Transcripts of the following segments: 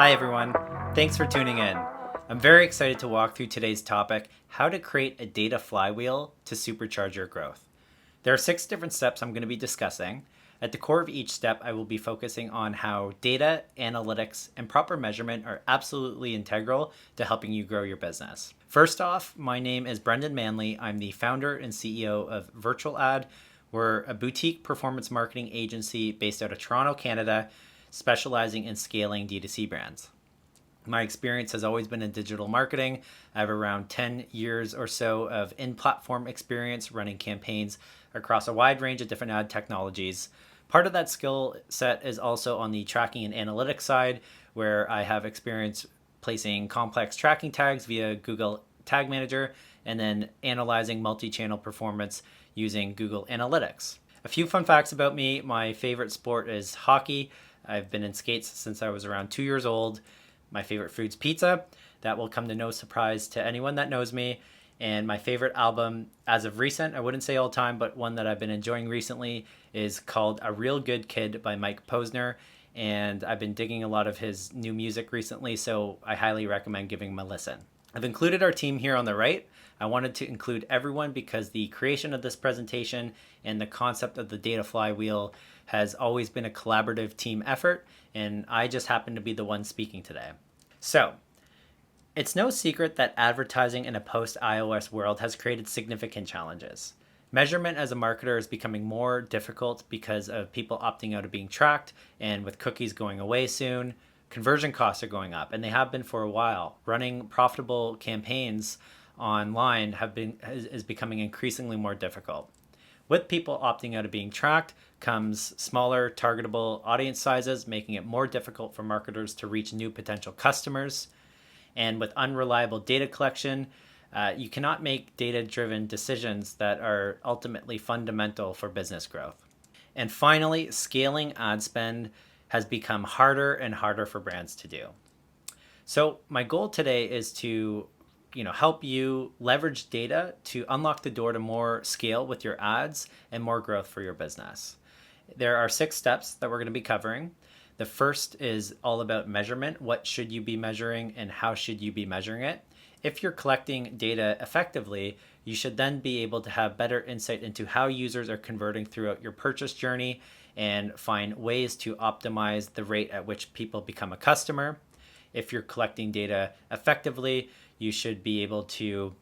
Hi everyone, thanks for tuning in. I'm very excited to walk through today's topic, how to create a data flywheel to supercharge your growth. There are 6 different steps I'm going to be discussing. At the core of each step, I will be focusing on how data, analytics, and proper measurement are absolutely integral to helping you grow your business. First off, my name is Brendan Manley. I'm the founder and CEO of VirtualAd. We're a boutique performance marketing agency based out of Toronto, Canada, specializing in scaling D2C brands. My experience has always been in digital marketing. I have around 10 years or so of in-platform experience running campaigns across a wide range of different ad technologies. Part of that skill set is also on the tracking and analytics side, where I have experience placing complex tracking tags via Google Tag Manager and then analyzing multi-channel performance using Google Analytics. A few fun facts about me. My favorite sport is hockey. I've been in skates since I was around 2 years old. My favorite food's pizza. That will come to no surprise to anyone that knows me. And my favorite album, as of recent, I wouldn't say all time, but one that I've been enjoying recently is called A Real Good Kid by Mike Posner. And I've been digging a lot of his new music recently, so I highly recommend giving him a listen. I've included our team here on the right. I wanted to include everyone because the creation of this presentation and the concept of the data flywheel has always been a collaborative team effort, and I just happen to be the one speaking today. So, it's no secret that advertising in a post-iOS world has created significant challenges. Measurement as a marketer is becoming more difficult because of people opting out of being tracked, and with cookies going away soon, conversion costs are going up, and they have been for a while. Running profitable campaigns online is becoming increasingly more difficult. With people opting out of being tracked comes smaller targetable audience sizes, making it more difficult for marketers to reach new potential customers. And with unreliable data collection, you cannot make data-driven decisions that are ultimately fundamental for business growth. And finally, scaling ad spend has become harder and harder for brands to do. So my goal today is to help you leverage data to unlock the door to more scale with your ads and more growth for your business. There are 6 steps that we're going to be covering. The first is all about measurement. What should you be measuring and how should you be measuring it? If you're collecting data effectively, you should then be able to have better insight into how users are converting throughout your purchase journey and find ways to optimize the rate at which people become a customer. If you're collecting data effectively, you should be able to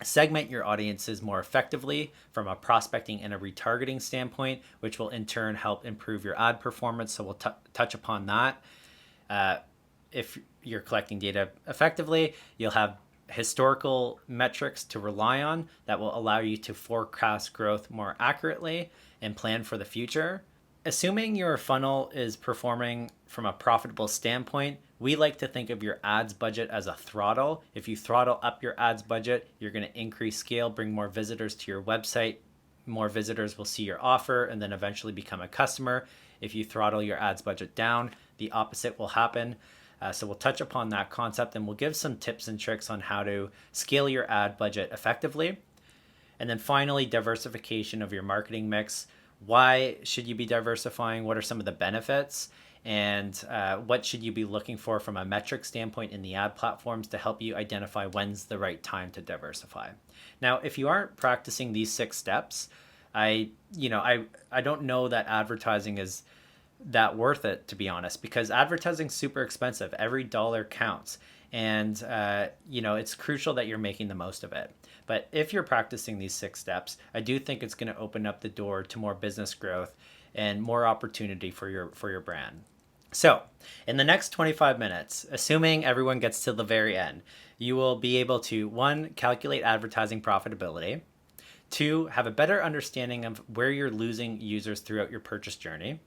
segment your audiences more effectively from a prospecting and a retargeting standpoint, which will in turn help improve your ad performance. So we'll touch upon that. If you're collecting data effectively, you'll have historical metrics to rely on that will allow you to forecast growth more accurately and plan for the future. Assuming your funnel is performing from a profitable standpoint, we like to think of your ads budget as a throttle. If you throttle up your ads budget, you're going to increase scale, bring more visitors to your website. More visitors will see your offer and then eventually become a customer. If you throttle your ads budget down, the opposite will happen. So we'll touch upon that concept and we'll give some tips and tricks on how to scale your ad budget effectively. And then finally, diversification of your marketing mix. Why should you be diversifying? What are some of the benefits? And what should you be looking for from a metric standpoint in the ad platforms to help you identify when's the right time to diversify? Now, if you aren't practicing these 6 steps, I don't know that advertising is that worth it, to be honest, because advertising's super expensive. Every dollar counts. And, it's crucial that you're making the most of it. But if you're practicing these 6 steps, I do think it's going to open up the door to more business growth and more opportunity for your brand. So in the next 25 minutes, assuming everyone gets to the very end, you will be able to 1, calculate advertising profitability, 2, have a better understanding of where you're losing users throughout your purchase journey,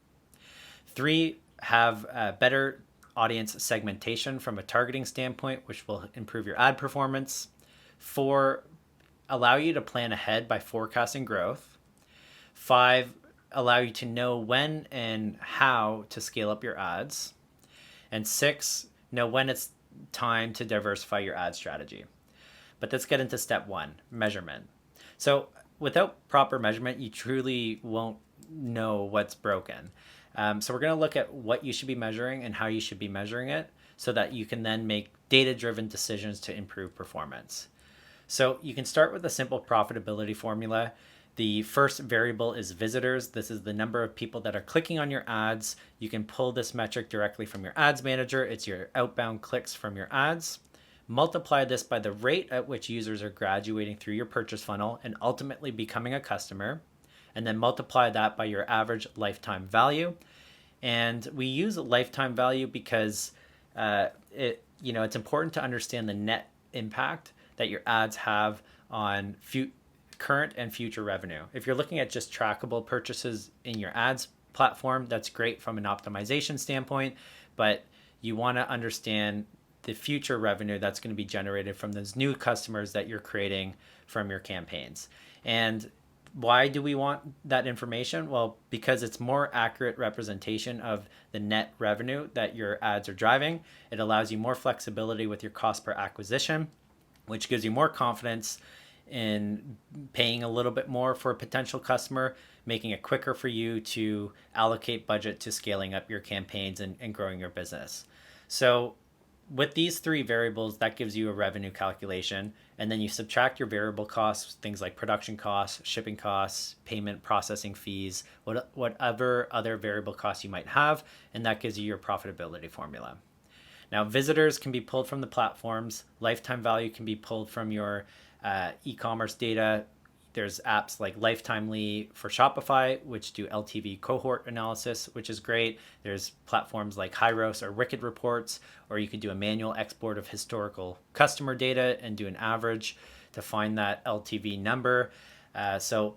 3, have better audience segmentation from a targeting standpoint, which will improve your ad performance, 4, allow you to plan ahead by forecasting growth, 5, allow you to know when and how to scale up your ads, and 6, know when it's time to diversify your ad strategy. But let's get into step 1, measurement. So without proper measurement, you truly won't know what's broken. So we're going to look at what you should be measuring and how you should be measuring it so that you can then make data-driven decisions to improve performance. So you can start with a simple profitability formula. The first variable is visitors. This is the number of people that are clicking on your ads. You can pull this metric directly from your ads manager. It's your outbound clicks from your ads. Multiply this by the rate at which users are graduating through your purchase funnel and ultimately becoming a customer. And then multiply that by your average lifetime value. And we use lifetime value because it's important to understand the net impact that your ads have on current and future revenue. If you're looking at just trackable purchases in your ads platform, that's great from an optimization standpoint, but you want to understand the future revenue that's going to be generated from those new customers that you're creating from your campaigns. And why do we want that information? Well, because it's more accurate representation of the net revenue that your ads are driving. It allows you more flexibility with your cost per acquisition, which gives you more confidence in paying a little bit more for a potential customer, making it quicker for you to allocate budget to scaling up your campaigns and growing your business. So with these three variables, that gives you a revenue calculation, and then you subtract your variable costs, things like production costs, shipping costs, payment processing fees, whatever other variable costs you might have, and that gives you your profitability formula. Now, visitors can be pulled from the platforms. Lifetime value can be pulled from your e-commerce data. There's apps like Lifetimely for Shopify, which do LTV cohort analysis, which is great. There's platforms like Hyros or Wicked Reports, or you could do a manual export of historical customer data and do an average to find that LTV number. So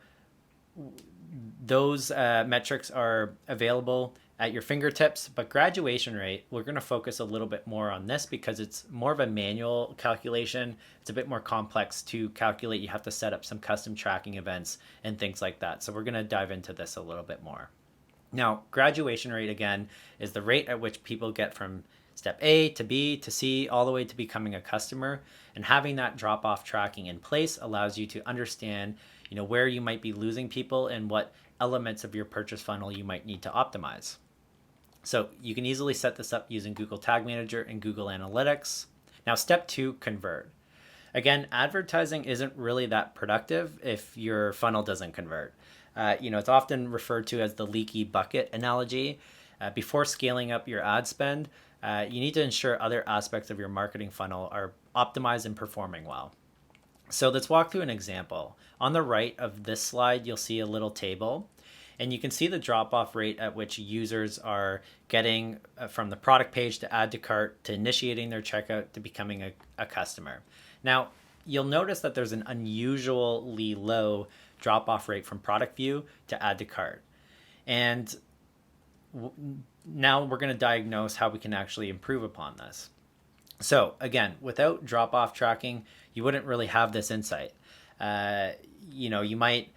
those metrics are available at your fingertips, but graduation rate, we're going to focus a little bit more on this because it's more of a manual calculation. It's a bit more complex to calculate. You have to set up some custom tracking events and things like that. So we're going to dive into this a little bit more. Now, graduation rate, again, is the rate at which people get from step A to B to C all the way to becoming a customer. And having that drop-off tracking in place allows you to understand, where you might be losing people and what elements of your purchase funnel you might need to optimize. So you can easily set this up using Google Tag Manager and Google Analytics. Now, step 2, convert. Again, advertising isn't really that productive if your funnel doesn't convert. It's often referred to as the leaky bucket analogy. Before scaling up your ad spend, you need to ensure other aspects of your marketing funnel are optimized and performing well. So let's walk through an example. On the right of this slide, you'll see a little table. And you can see the drop-off rate at which users are getting from the product page to add to cart to initiating their checkout to becoming a customer. Now, you'll notice that there's an unusually low drop-off rate from product view to add to cart. And now we're going to diagnose how we can actually improve upon this. So again, without drop-off tracking, you wouldn't really have this insight. You might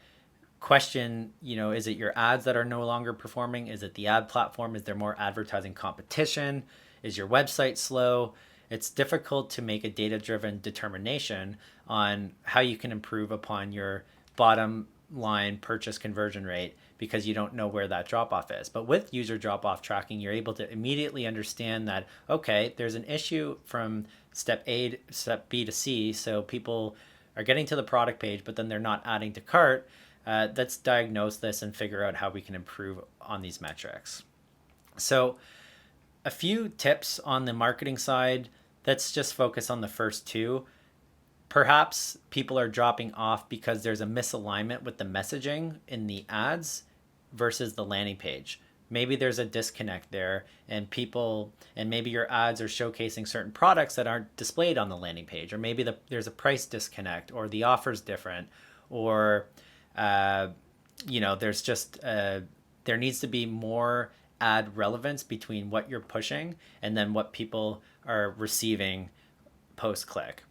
question, is it your ads that are no longer performing? Is it the ad platform? Is there more advertising competition? Is your website slow? It's difficult to make a data-driven determination on how you can improve upon your bottom line purchase conversion rate because you don't know where that drop-off is. But with user drop-off tracking, you're able to immediately understand that, okay, there's an issue from step A to step B to C, so people are getting to the product page, but then they're not adding to cart. Let's diagnose this and figure out how we can improve on these metrics. So a few tips on the marketing side. Let's just focus on the first two. Perhaps people are dropping off because there's a misalignment with the messaging in the ads versus the landing page. Maybe there's a disconnect there, and maybe your ads are showcasing certain products that aren't displayed on the landing page, or maybe there's a price disconnect, or the offer's different, or there's just there needs to be more ad relevance between what you're pushing and then what people are receiving post-click.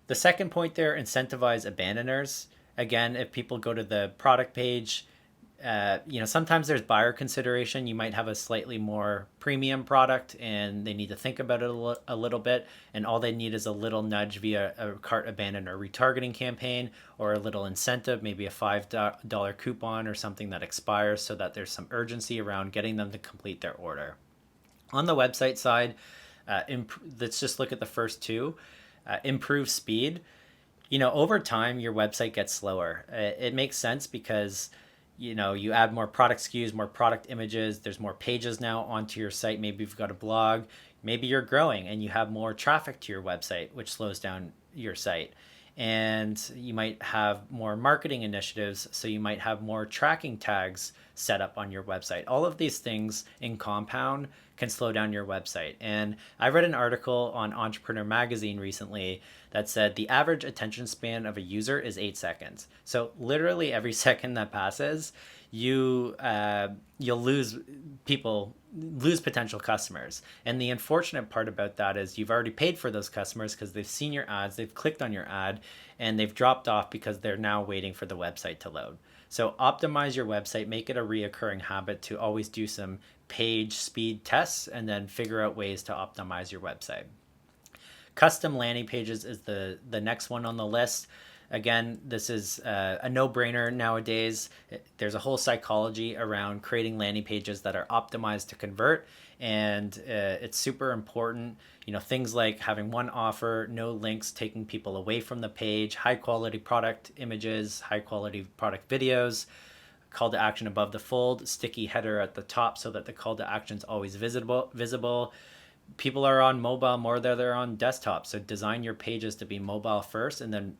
The second point there, incentivize abandoners. Again, if people go to the product page, Sometimes there's buyer consideration. You might have a slightly more premium product and they need to think about it a little bit. And all they need is a little nudge via a cart abandon or retargeting campaign, or a little incentive, maybe a $5 coupon or something that expires, so that there's some urgency around getting them to complete their order. On the website side, let's just look at the first two. Improve speed. Over time, your website gets slower. It makes sense because you add more product SKUs, more product images, there's more pages now onto your site. Maybe you've got a blog, maybe you're growing and you have more traffic to your website, which slows down your site. And you might have more marketing initiatives, so you might have more tracking tags set up on your website. All of these things in compound can slow down your website. And I read an article on Entrepreneur Magazine recently that said the average attention span of a user is 8 seconds. So literally every second that passes, you'll lose potential customers. And the unfortunate part about that is you've already paid for those customers because they've seen your ads, they've clicked on your ad, and they've dropped off because they're now waiting for the website to load. So optimize your website, make it a reoccurring habit to always do some page speed tests, and then figure out ways to optimize your website. Custom landing pages is the next one on the list. Again, this is a no-brainer nowadays. There's a whole psychology around creating landing pages that are optimized to convert, and it's super important. Things like having one offer, no links taking people away from the page, high-quality product images, high-quality product videos, call to action above the fold, sticky header at the top so that the call to action is always visible. People are on mobile more than they're on desktop, so design your pages to be mobile first, and then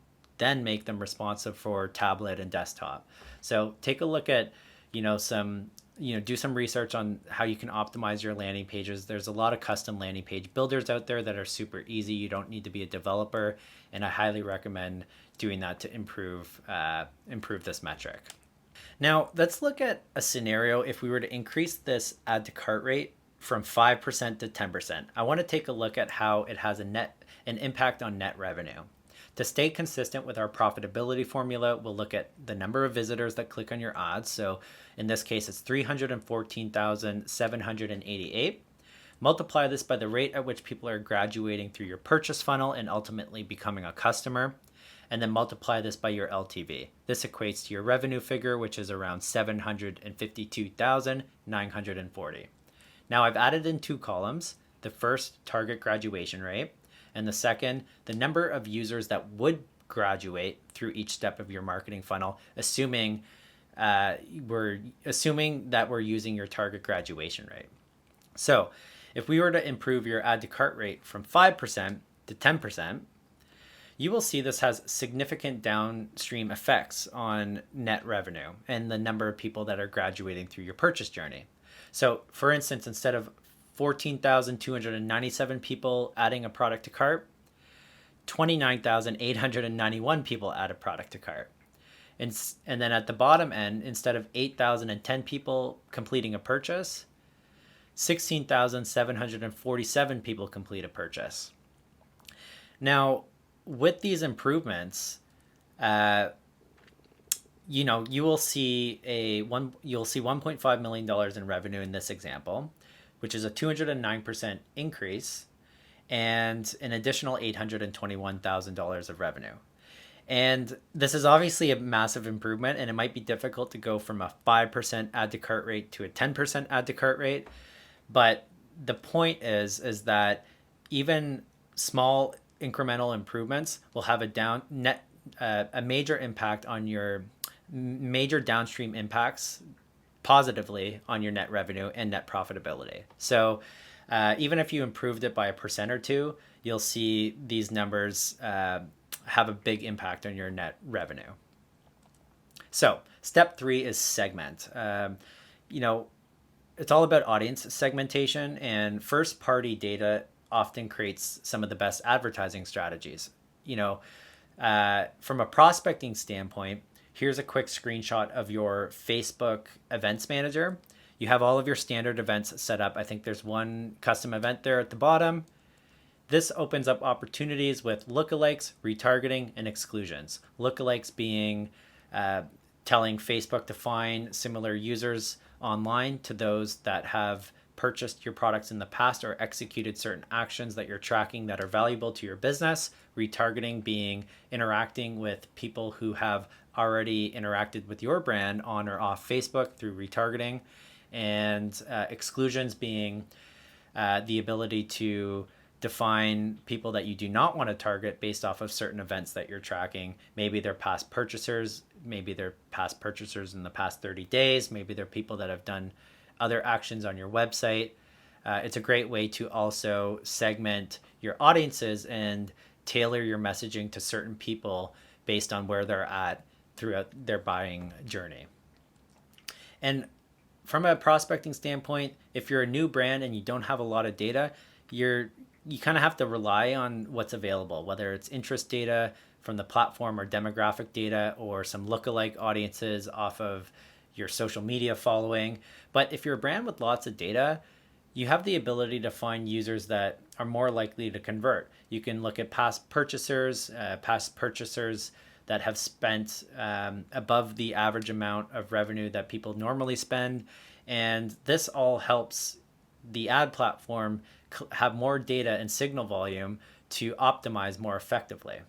make them responsive for tablet and desktop. So take a look at, do some research on how you can optimize your landing pages. There's a lot of custom landing page builders out there that are super easy. You don't need to be a developer, and I highly recommend doing that to improve this metric. Now, let's look at a scenario if we were to increase this add to cart rate from 5% to 10%. I want to take a look at how it has an impact on net revenue. To stay consistent with our profitability formula, we'll look at the number of visitors that click on your ads. So in this case, it's 314,788. Multiply this by the rate at which people are graduating through your purchase funnel and ultimately becoming a customer. And then multiply this by your LTV. This equates to your revenue figure, which is around 752,940. Now I've added in two columns. The first, target graduation rate, and the second, the number of users that would graduate through each step of your marketing funnel, assuming that we're using your target graduation rate. So if we were to improve your add to cart rate from 5% to 10%, you will see this has significant downstream effects on net revenue and the number of people that are graduating through your purchase journey. So for instance, instead of 14,297 people adding a product to cart, 29,891 people add a product to cart. And then at the bottom end, instead of 8,010 people completing a purchase, 16,747 people complete a purchase. Now, with these improvements, you will see $1.5 million in revenue in this example, which is a 209% increase, and an additional $821,000 of revenue. And this is obviously a massive improvement, and it might be difficult to go from a 5% add to cart rate to a 10% add to cart rate. But the point is that even small incremental improvements will have a major impact on your major downstream impacts positively on your net revenue and net profitability. So even if you improved it by 1% or 2%, you'll see these numbers have a big impact on your net revenue. So step 3 is segment. It's all about audience segmentation, and first party data often creates some of the best advertising strategies. From a prospecting standpoint, here's a quick screenshot of your Facebook events manager. You have all of your standard events set up. I think there's one custom event there at the bottom. This opens up opportunities with lookalikes, retargeting, and exclusions. Lookalikes being telling Facebook to find similar users online to those that have purchased your products in the past or executed certain actions that you're tracking that are valuable to your business. Retargeting being interacting with people who have already interacted with your brand on or off Facebook through retargeting. And exclusions being the ability to define people that you do not want to target based off of certain events that you're tracking. Maybe they're past purchasers, maybe they're past purchasers in the past 30 days, maybe they're people that have done other actions on your website. It's a great way to also segment your audiences and tailor your messaging to certain people based on where they're at throughout their buying journey. And from a prospecting standpoint, if you're a new brand and you don't have a lot of data, you kind of have to rely on what's available, whether it's interest data from the platform or demographic data or some lookalike audiences off of your social media following. But if you're a brand with lots of data, you have the ability to find users that are more likely to convert. You can look at past purchasers that have spent above the average amount of revenue that people normally spend. And this all helps the ad platform have more data and signal volume to optimize more effectively.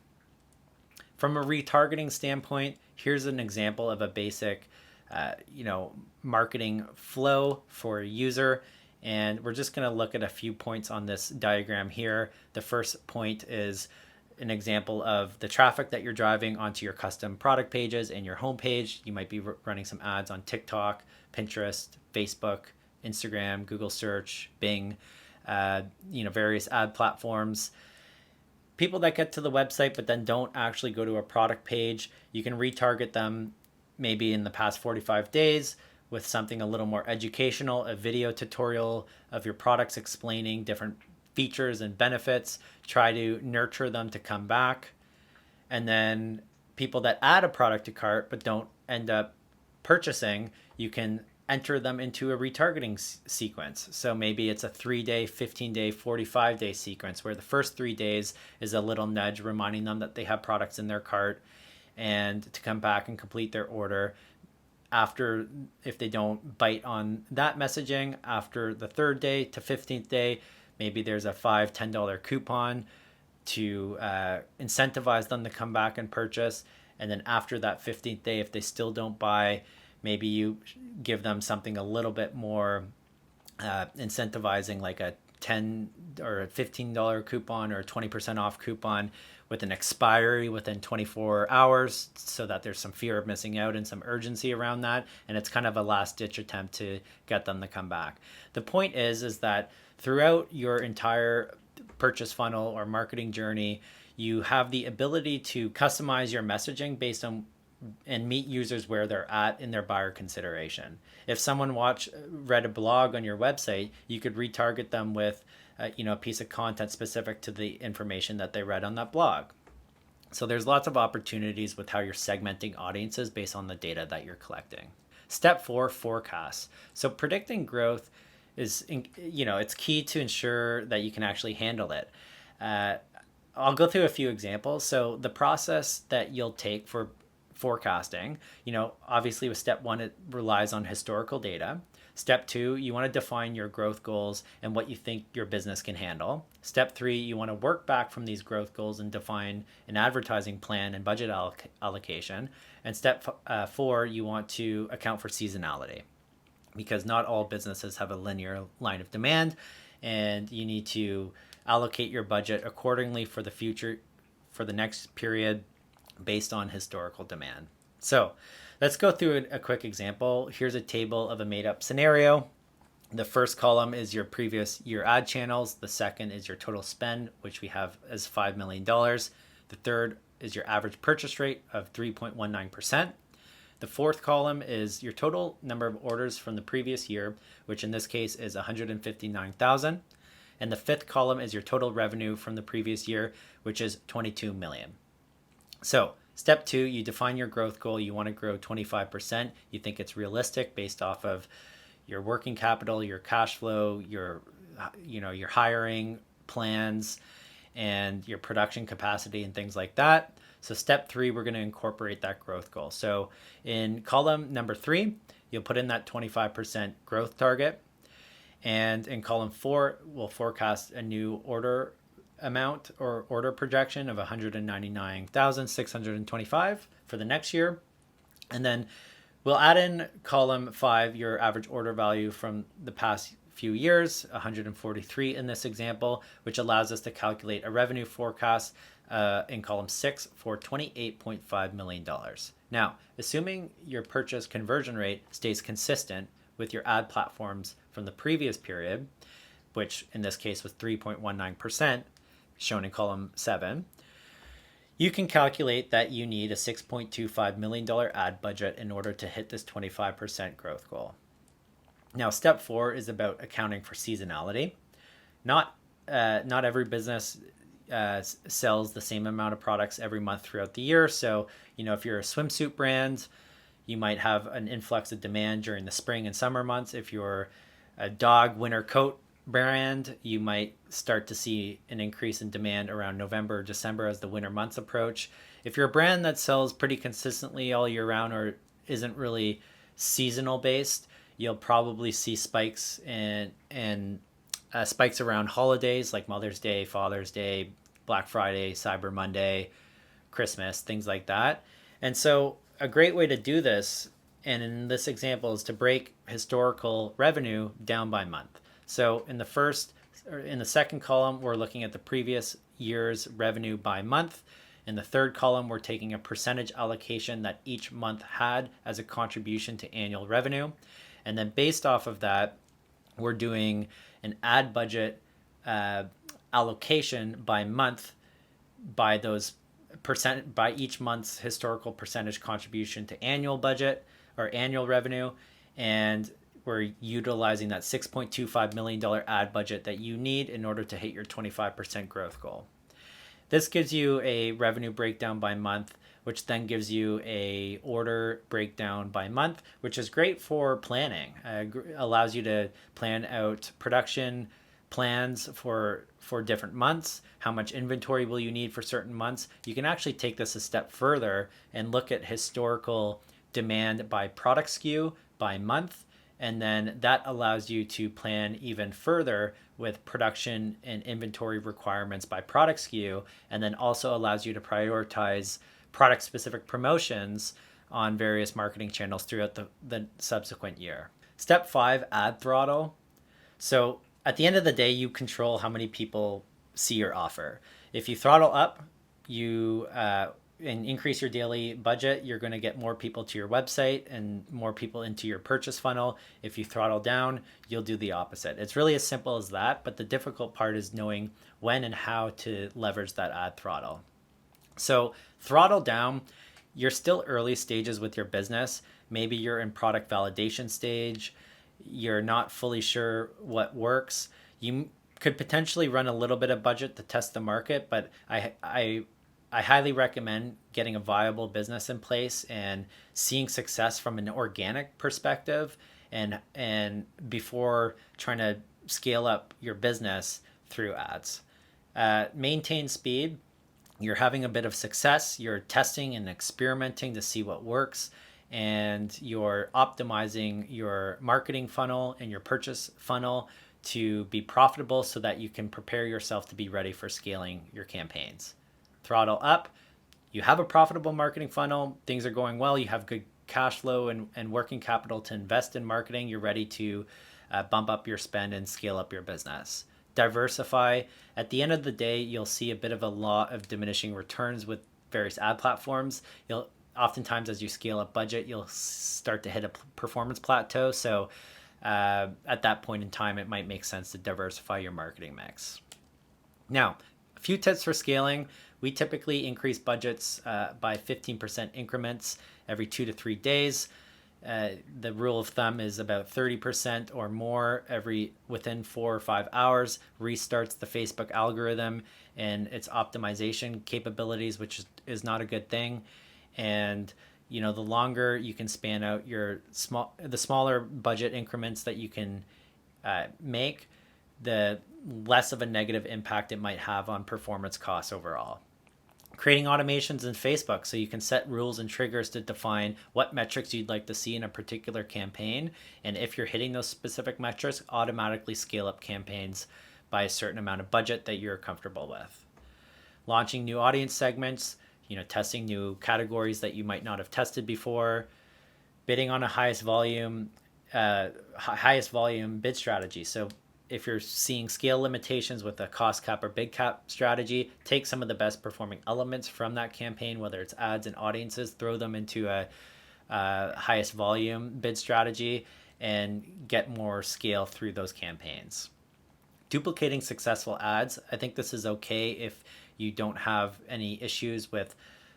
From a retargeting standpoint, here's an example of a basic marketing flow for a user. And we're just going to look at a few points on this diagram here. The first point is an example of the traffic that you're driving onto your custom product pages and your homepage. You might be running some ads on TikTok, Pinterest, Facebook, Instagram, Google search, Bing, various ad platforms. People that get to the website but then don't actually go to a product page, you can retarget them maybe in the past 45 days with something a little more educational, a video tutorial of your products explaining different features and benefits. Try to nurture them to come back. And then people that add a product to cart but don't end up purchasing, you can enter them into a retargeting sequence. So maybe it's a 3-day, 15-day, 45-day sequence where the first 3 days is a little nudge reminding them that they have products in their cart and to come back and complete their order. After, if they don't bite on that messaging, after the 3rd day to 15th day, maybe there's a $5, $10 coupon to incentivize them to come back and purchase. And then after that 15th day, if they still don't buy, maybe you give them something a little bit more incentivizing, like a $10 or a $15 coupon or a 20% off coupon with an expiry within 24 hours so that there's some fear of missing out and some urgency around that. And it's kind of a last ditch attempt to get them to come back. The point is that throughout your entire purchase funnel or marketing journey, you have the ability to customize your messaging based on and meet users where they're at in their buyer consideration. If someone read a blog on your website, you could retarget them with a piece of content specific to the information that they read on that blog. So there's lots of opportunities with how you're segmenting audiences based on the data that you're collecting. Step 4, forecasts. So predicting growth is, it's key to ensure that you can actually handle it. I'll go through a few examples. So the process that you'll take for forecasting, obviously with step 1, it relies on historical data. Step 2, you want to define your growth goals and what you think your business can handle. Step 3, you want to work back from these growth goals and define an advertising plan and budget allocation. And step 4, you want to account for seasonality, because not all businesses have a linear line of demand, and you need to allocate your budget accordingly for the future, for the next period, based on historical demand. So let's go through a quick example. Here's a table of a made-up scenario. The first column is your previous year ad channels. The second is your total spend, which we have as $5 million. The third is your average purchase rate of 3.19%. The fourth column is your total number of orders from the previous year, which in this case is 159,000. And the fifth column is your total revenue from the previous year, which is 22 million. So step 2, you define your growth goal. You want to grow 25%. You think it's realistic based off of your working capital, your cash flow, your hiring plans, and your production capacity and things like that. So step 3, we're going to incorporate that growth goal. So in column number 3, you'll put in that 25% growth target. And in column 4, we'll forecast a new order amount or order projection of 199,625 for the next year. And then we'll add in column 5 your average order value from the past few years, 143 in this example, which allows us to calculate a revenue forecast in column 6 for $28.5 million. Now, assuming your purchase conversion rate stays consistent with your ad platforms from the previous period, which in this case was 3.19%, shown in column 7, you can calculate that you need a $6.25 million ad budget in order to hit this 25% growth goal. Now, step 4 is about accounting for seasonality. Not every business sells the same amount of products every month throughout the year. So, if you're a swimsuit brand, you might have an influx of demand during the spring and summer months. If you're a dog winter coat brand, you might start to see an increase in demand around November or December as the winter months approach. If you're a brand that sells pretty consistently all year round or isn't really seasonal based, you'll probably see spikes and spikes around holidays like Mother's Day, Father's Day, Black Friday, Cyber Monday, Christmas, things like that. And so a great way to do this, and in this example, is to break historical revenue down by month. So in the second column, we're looking at the previous year's revenue by month. In the third column, we're taking a percentage allocation that each month had as a contribution to annual revenue. And then based off of that, we're doing an ad budget allocation by month by each month's historical percentage contribution to annual budget or annual revenue. And we're utilizing that $6.25 million ad budget that you need in order to hit your 25% growth goal. This gives you a revenue breakdown by month, which then gives you a order breakdown by month, which is great for planning. Allows you to plan out production plans for different months. How much inventory will you need for certain months? You can actually take this a step further and look at historical demand by product SKU by month. And then that allows you to plan even further with production and inventory requirements by product SKU, and then also allows you to prioritize product-specific promotions on various marketing channels throughout the subsequent year. Step 5, ad throttle. So at the end of the day, you control how many people see your offer. If you throttle up, and increase your daily budget, you're going to get more people to your website and more people into your purchase funnel. If you throttle down, you'll do the opposite. It's really as simple as that, but the difficult part is knowing when and how to leverage that ad throttle. So throttle down, you're still early stages with your business. Maybe you're in product validation stage. You're not fully sure what works. You could potentially run a little bit of budget to test the market, but I highly recommend getting a viable business in place and seeing success from an organic perspective and before trying to scale up your business through ads. Maintain speed. You're having a bit of success. You're testing and experimenting to see what works, and you're optimizing your marketing funnel and your purchase funnel to be profitable so that you can prepare yourself to be ready for scaling your campaigns. Throttle up, you have a profitable marketing funnel, things are going well, you have good cash flow and working capital to invest in marketing, you're ready to bump up your spend and scale up your business. Diversify. At the end of the day, you'll see a bit of a law of diminishing returns with various ad platforms. Oftentimes as you scale up budget, you'll start to hit a performance plateau. So at that point in time, it might make sense to diversify your marketing mix. Now, a few tips for scaling. We typically increase budgets by 15% increments every 2 to 3 days. The rule of thumb is about 30% or more within 4 or 5 hours restarts the Facebook algorithm and its optimization capabilities, which is not a good thing. And the longer you can span out the smaller budget increments that you can make, the less of a negative impact it might have on performance costs overall. Creating automations in Facebook so you can set rules and triggers to define what metrics you'd like to see in a particular campaign. And if you're hitting those specific metrics, automatically scale up campaigns by a certain amount of budget that you're comfortable with. Launching new audience segments, testing new categories that you might not have tested before. Bidding on a highest volume bid strategy. So if you're seeing scale limitations with a cost cap or bid cap strategy, take some of the best performing elements from that campaign, whether it's ads and audiences, throw them into a highest volume bid strategy and get more scale through those campaigns. Duplicating successful ads. I think this is okay if you don't have any issues with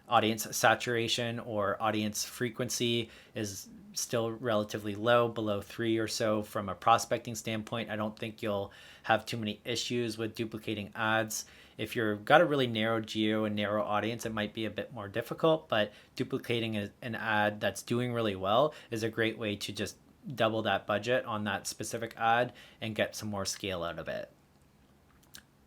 audience saturation or audience frequency is still relatively low, below 3 or so from a prospecting standpoint. I don't think you'll have too many issues with duplicating ads. If you've got a really narrow geo and narrow audience, it might be a bit more difficult, but duplicating an ad that's doing really well is a great way to just double that budget on that specific ad and get some more scale out of it.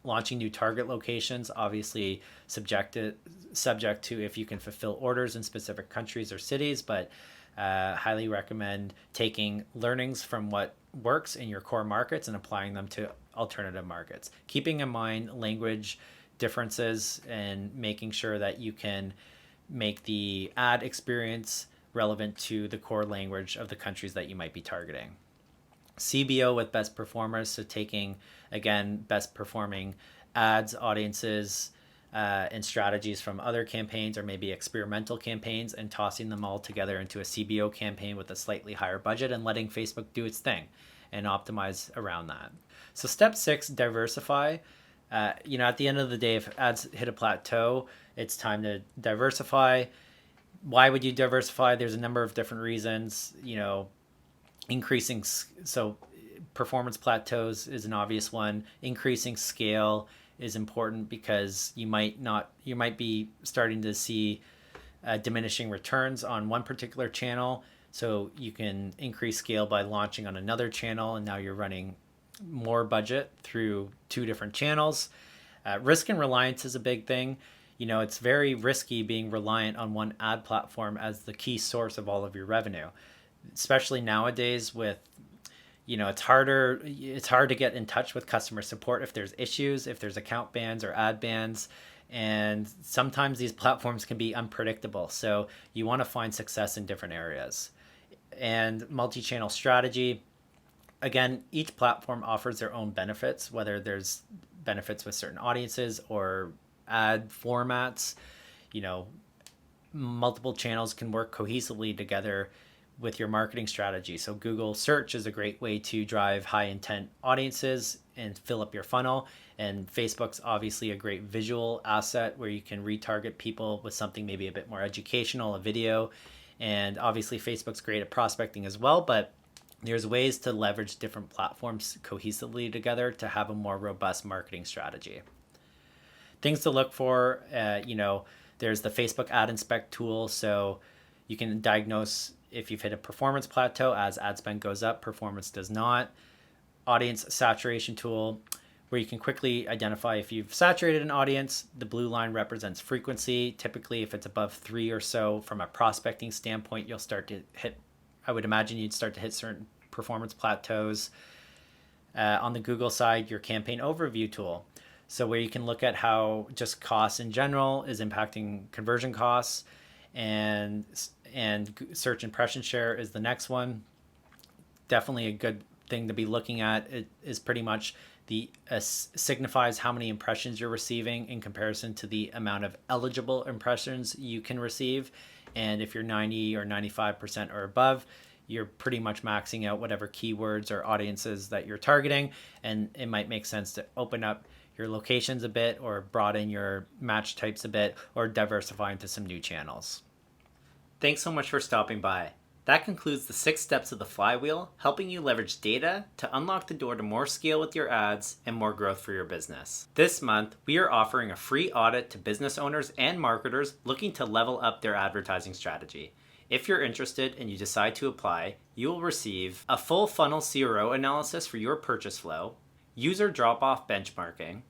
Launching new target locations, obviously subject to if you can fulfill orders in specific countries or cities, but highly recommend taking learnings from what works in your core markets and applying them to alternative markets. Keeping in mind language differences and making sure that you can make the ad experience relevant to the core language of the countries that you might be targeting. CBO with best performers, so taking, again, best performing ads, audiences, and strategies from other campaigns or maybe experimental campaigns and tossing them all together into a CBO campaign with a slightly higher budget and letting Facebook do its thing and optimize around that. So step 6, diversify. At the end of the day, if ads hit a plateau, it's time to diversify. Why would you diversify? There's a number of different reasons. Increasing, so performance plateaus is an obvious one. Increasing scale is important because you might be starting to see diminishing returns on one particular channel. So you can increase scale by launching on another channel, and now you're running more budget through 2 different channels. Risk and reliance is a big thing. It's very risky being reliant on one ad platform as the key source of all of your revenue, especially nowadays with, it's hard to get in touch with customer support if there's issues, if there's account bans or ad bans. And sometimes these platforms can be unpredictable. So you want to find success in different areas. And multi-channel strategy. Again, each platform offers their own benefits, whether there's benefits with certain audiences or ad formats. Multiple channels can work cohesively together with your marketing strategy. So Google search is a great way to drive high intent audiences and fill up your funnel. And Facebook's obviously a great visual asset where you can retarget people with something maybe a bit more educational, a video. And obviously Facebook's great at prospecting as well, but there's ways to leverage different platforms cohesively together to have a more robust marketing strategy. Things to look for, there's the Facebook Ad Inspect tool. So you can diagnose if you've hit a performance plateau. As ad spend goes up, performance does not. Audience saturation tool, where you can quickly identify if you've saturated an audience. The blue line represents frequency. Typically, if it's above 3 or so from a prospecting standpoint, you'll start to hit, I would imagine you'd start to hit certain performance plateaus. On the Google side, your campaign overview tool. So where you can look at how just costs in general is impacting conversion costs, and search impression share is the next one. Definitely a good thing to be looking at. It is pretty much signifies how many impressions you're receiving in comparison to the amount of eligible impressions you can receive. And if you're 90 or 95% or above, you're pretty much maxing out whatever keywords or audiences that you're targeting. And it might make sense to open up your locations a bit or broaden your match types a bit or diversify into some new channels. Thanks so much for stopping by. That concludes the 6 steps of the flywheel, helping you leverage data to unlock the door to more scale with your ads and more growth for your business. This month, we are offering a free audit to business owners and marketers looking to level up their advertising strategy. If you're interested and you decide to apply, you will receive a full funnel CRO analysis for your purchase flow, user drop-off benchmarking,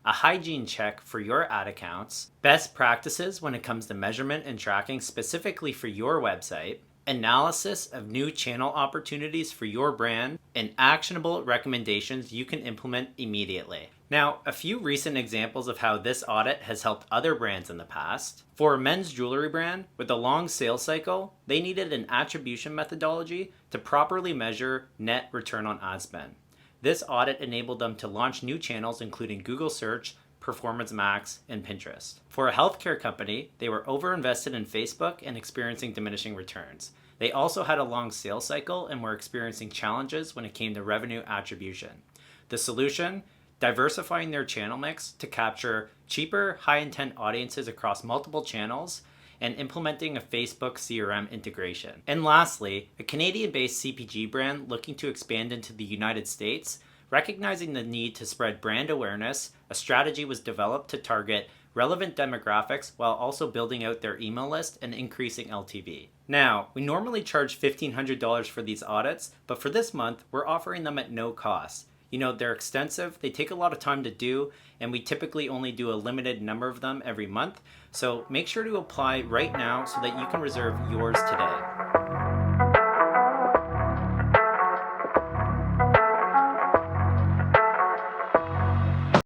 a hygiene check for your ad accounts, best practices when it comes to measurement and tracking specifically for your website, analysis of new channel opportunities for your brand, and actionable recommendations you can implement immediately. Now, a few recent examples of how this audit has helped other brands in the past. For a men's jewelry brand with a long sales cycle, they needed an attribution methodology to properly measure net return on ad spend. This audit enabled them to launch new channels including Google Search, Performance Max, and Pinterest. For a healthcare company, they were overinvested in Facebook and experiencing diminishing returns. They also had a long sales cycle and were experiencing challenges when it came to revenue attribution. The solution? Diversifying their channel mix to capture cheaper, high-intent audiences across multiple channels, and implementing a Facebook CRM integration. And lastly, a Canadian-based CPG brand looking to expand into the United States, recognizing the need to spread brand awareness, a strategy was developed to target relevant demographics while also building out their email list and increasing LTV. Now, we normally charge $1,500 for these audits, but for this month, we're offering them at no cost. You know, they're extensive, they take a lot of time to do, and we typically only do a limited number of them every month. So make sure to apply right now so that you can reserve yours today.